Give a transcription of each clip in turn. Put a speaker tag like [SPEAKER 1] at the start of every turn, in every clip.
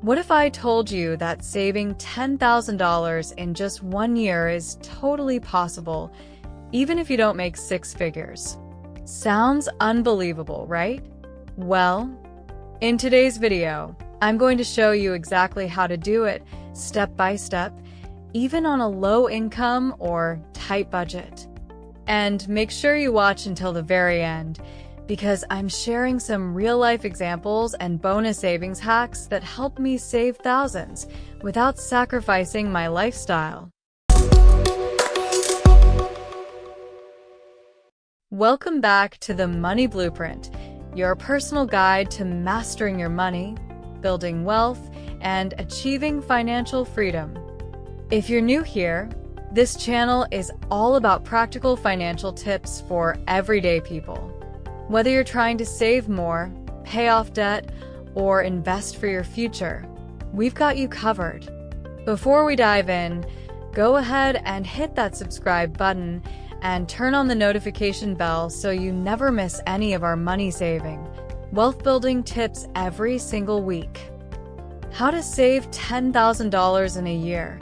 [SPEAKER 1] What if I told you that saving $10,000 in just 1 year is totally possible, even if you don't make six figures? Sounds unbelievable, right? Well, in today's video, I'm going to show you exactly how to do it step by step, even on a low income or tight budget. And make sure you watch until the very end, because I'm sharing some real-life examples and bonus savings hacks that help me save thousands without sacrificing my lifestyle. Welcome back to the Money Blueprint, your personal guide to mastering your money, building wealth, and achieving financial freedom. If you're new here, this channel is all about practical financial tips for everyday people. Whether you're trying to save more, pay off debt, or invest for your future, we've got you covered. Before we dive in, go ahead and hit that subscribe button and turn on the notification bell so you never miss any of our money-saving, wealth-building tips every single week. How to save $10,000 in a year.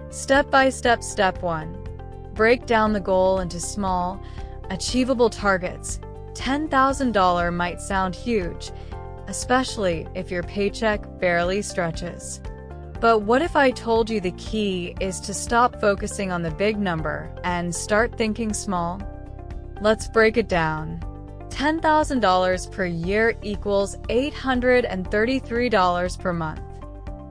[SPEAKER 1] Step by step. Step 1. Break down the goal into small, achievable targets. $10,000 might sound huge, especially if your paycheck barely stretches. But what if I told you the key is to stop focusing on the big number and start thinking small? Let's break it down. $10,000 per year equals $833 per month.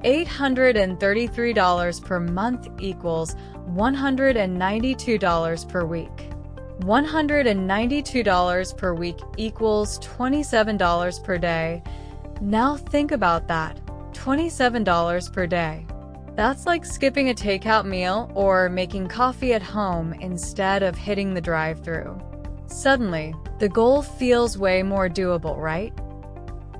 [SPEAKER 1] $833 per month equals $192 per week. $192 per week equals $27 per day. Now think about that. $27 per day. That's like skipping a takeout meal or making coffee at home instead of hitting the drive-thru. Suddenly, the goal feels way more doable, right?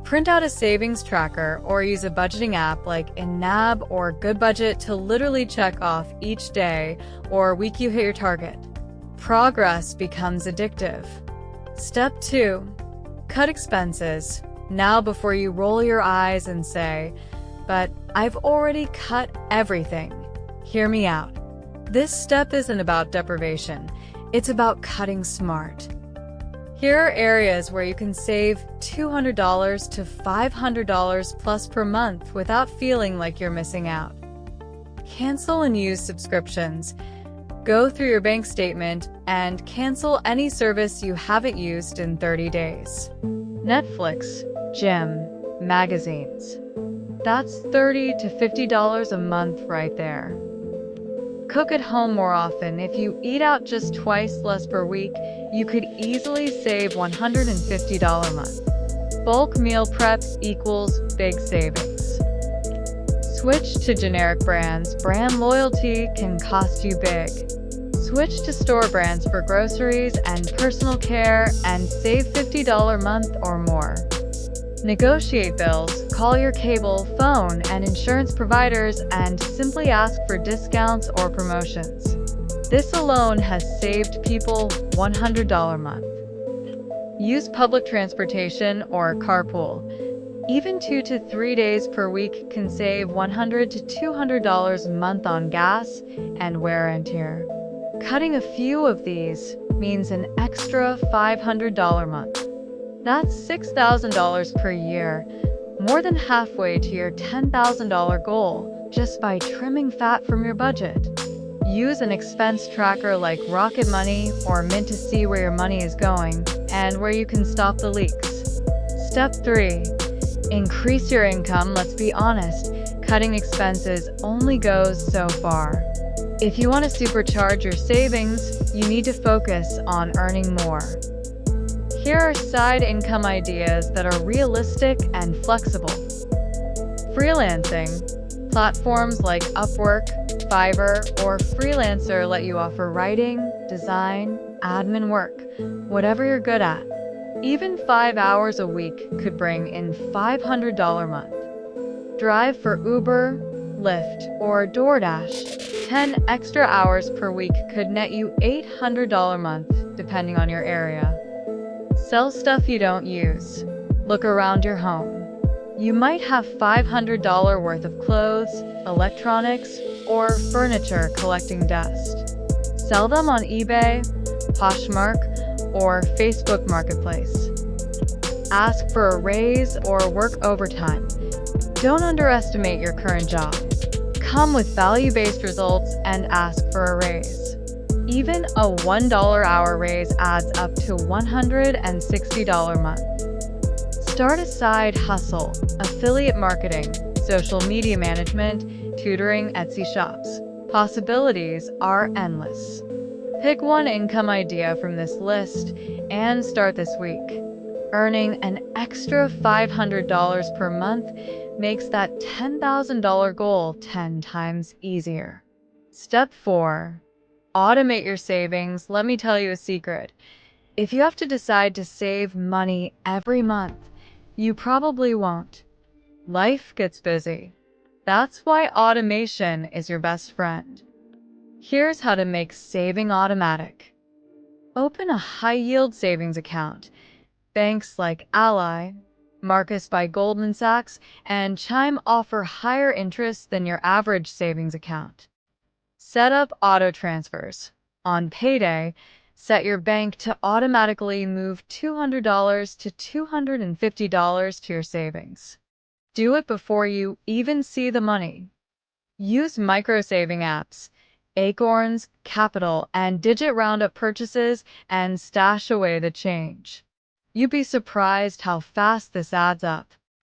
[SPEAKER 1] Print out a savings tracker or use a budgeting app like Nab or Good Budget to literally check off each day or week you hit your target. Progress becomes addictive. Step 2. Cut expenses. Now before you roll your eyes and say, "But I've already cut everything." Hear me out. This step isn't about deprivation. It's about cutting smart. Here are areas where you can save $200 to $500 plus per month without feeling like you're missing out. Cancel and use subscriptions. Go through your bank statement and cancel any service you haven't used in 30 days. Netflix, gym, magazines. That's $30 to $50 a month right there. Cook at home more often. If you eat out just twice less per week, you could easily save $150 a month. Bulk meal prep equals big savings. Switch to generic brands. Brand loyalty can cost you big. Switch to store brands for groceries and personal care and save $50 a month or more. Negotiate bills. Call your cable, phone, and insurance providers and simply ask for discounts or promotions. This alone has saved people $100 a month. Use public transportation or carpool. Even 2 to 3 days per week can save $100 to $200 a month on gas and wear and tear. Cutting a few of these means an extra $500 a month. That's $6,000 per year, more than halfway to your $10,000 goal just by trimming fat from your budget. Use an expense tracker like Rocket Money or Mint to see where your money is going and where you can stop the leaks. Step 3. Increase your income. Let's be honest, cutting expenses only goes so far. If you want to supercharge your savings, you need to focus on earning more. Here are side income ideas that are realistic and flexible. Freelancing. Platforms like Upwork, Fiverr, or Freelancer let you offer writing, design, admin work, whatever you're good at. Even 5 hours a week could bring in $500 a month. Drive for Uber, Lyft, or DoorDash. 10 extra hours per week could net you $800 a month, depending on your area. Sell stuff you don't use. Look around your home. You might have $500 worth of clothes, electronics, or furniture collecting dust. Sell them on eBay, Poshmark, or Facebook Marketplace. Ask for a raise or work overtime. Don't underestimate your current job. Come with value-based results and ask for a raise. Even a $1 hour raise adds up to $160 a month. Start a side hustle, affiliate marketing, social media management, tutoring, Etsy shops. Possibilities are endless. Pick one income idea from this list and start this week. Earning an extra $500 per month makes that $10,000 goal 10 times easier. Step 4. Automate your savings. Let me tell you a secret. If you have to decide to save money every month, you probably won't. Life gets busy. That's why automation is your best friend. Here's how to make saving automatic. Open a high-yield savings account. Banks like Ally, Marcus by Goldman Sachs, and Chime offer higher interest than your average savings account. Set up auto transfers. On payday, set your bank to automatically move $200 to $250 to your savings. Do it before you even see the money. Use micro-saving apps, Acorns, Capital, and Digit Roundup purchases and stash away the change. You'd be surprised how fast this adds up.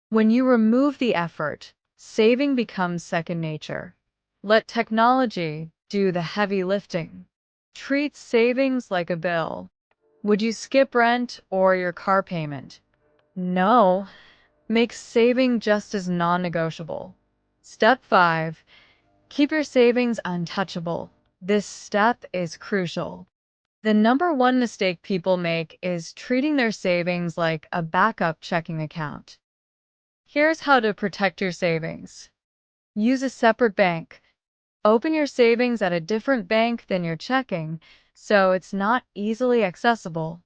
[SPEAKER 1] When you remove the effort, saving becomes second nature. Let technology do the heavy lifting. Treat savings like a bill. Would you skip rent or your car payment? No. Make saving just as non-negotiable. Step 5. Keep your savings untouchable. This step is crucial. The number one mistake people make is treating their savings like a backup checking account. Here's how to protect your savings. Use a separate bank. Open your savings at a different bank than your checking, so it's not easily accessible.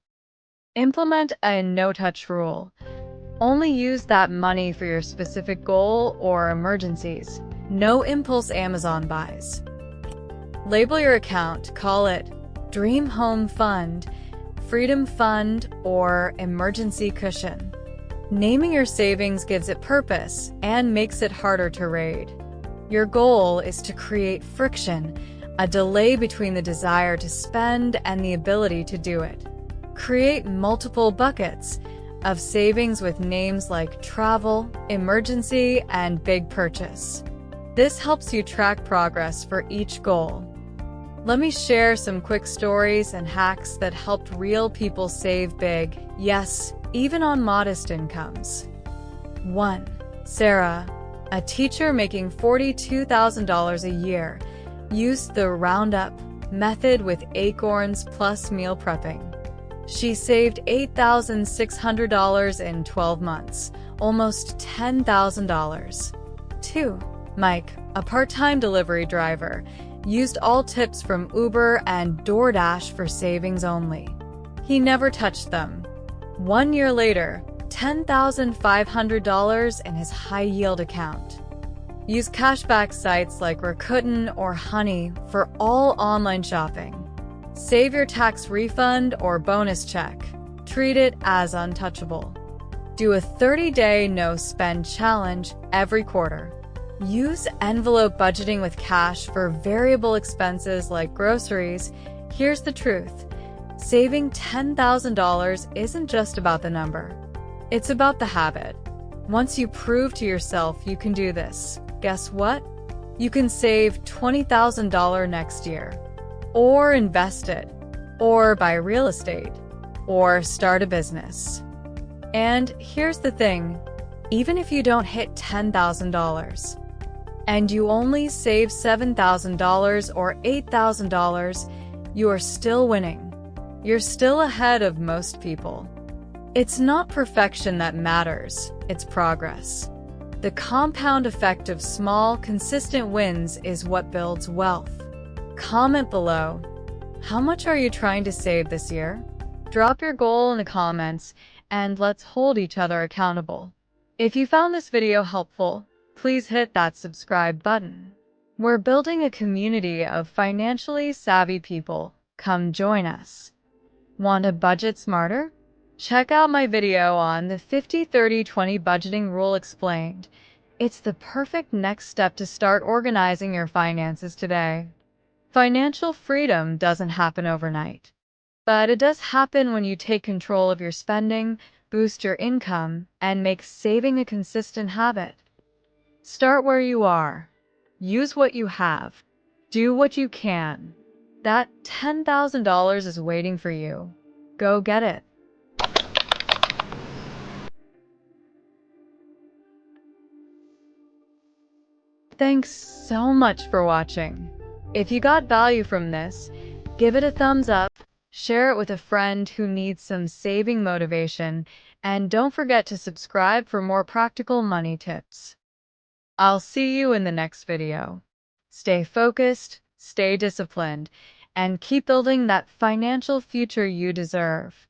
[SPEAKER 1] Implement a no-touch rule. Only use that money for your specific goal or emergencies. No impulse Amazon buys. Label your account. Call it Dream Home Fund, Freedom Fund, or Emergency Cushion. Naming your savings gives it purpose and makes it harder to raid. Your goal is to create friction, a delay between the desire to spend and the ability to do it. Create multiple buckets of savings with names like travel, emergency, and big purchase. This helps you track progress for each goal. Let me share some quick stories and hacks that helped real people save big, yes, even on modest incomes. 1. Sarah, a teacher making $42,000 a year, used the Roundup method with Acorns plus meal prepping. She saved $8,600 in 12 months, almost $10,000. 2. Mike, a part-time delivery driver, used all tips from Uber and DoorDash for savings only. He never touched them. 1 year later, $10,500 in his high-yield account. Use cashback sites like Rakuten or Honey for all online shopping. Save your tax refund or bonus check. Treat it as untouchable. Do a 30-day no-spend challenge every quarter. Use envelope budgeting with cash for variable expenses like groceries. Here's the truth. Saving $10,000 isn't just about the number. It's about the habit. Once you prove to yourself you can do this, guess what? You can save $20,000 next year. Or invest it. Or buy real estate. Or start a business. And here's the thing. Even if you don't hit $10,000, and you only save $7,000 or $8,000, you are still winning. You're still ahead of most people. It's not perfection that matters, it's progress. The compound effect of small, consistent wins is what builds wealth. Comment below. How much are you trying to save this year? Drop your goal in the comments, and let's hold each other accountable. If you found this video helpful, please hit that subscribe button. We're building a community of financially savvy people. Come join us. Want to budget smarter? Check out my video on the 50-30-20 budgeting rule explained. It's the perfect next step to start organizing your finances today. Financial freedom doesn't happen overnight, but it does happen when you take control of your spending, boost your income, and make saving a consistent habit. Start where you are. Use what you have. Do what you can. That $10,000 is waiting for you. Go get it. Thanks so much for watching. If you got value from this, give it a thumbs up, share it with a friend who needs some saving motivation, and don't forget to subscribe for more practical money tips. I'll see you in the next video. Stay focused, stay disciplined, and keep building that financial future you deserve.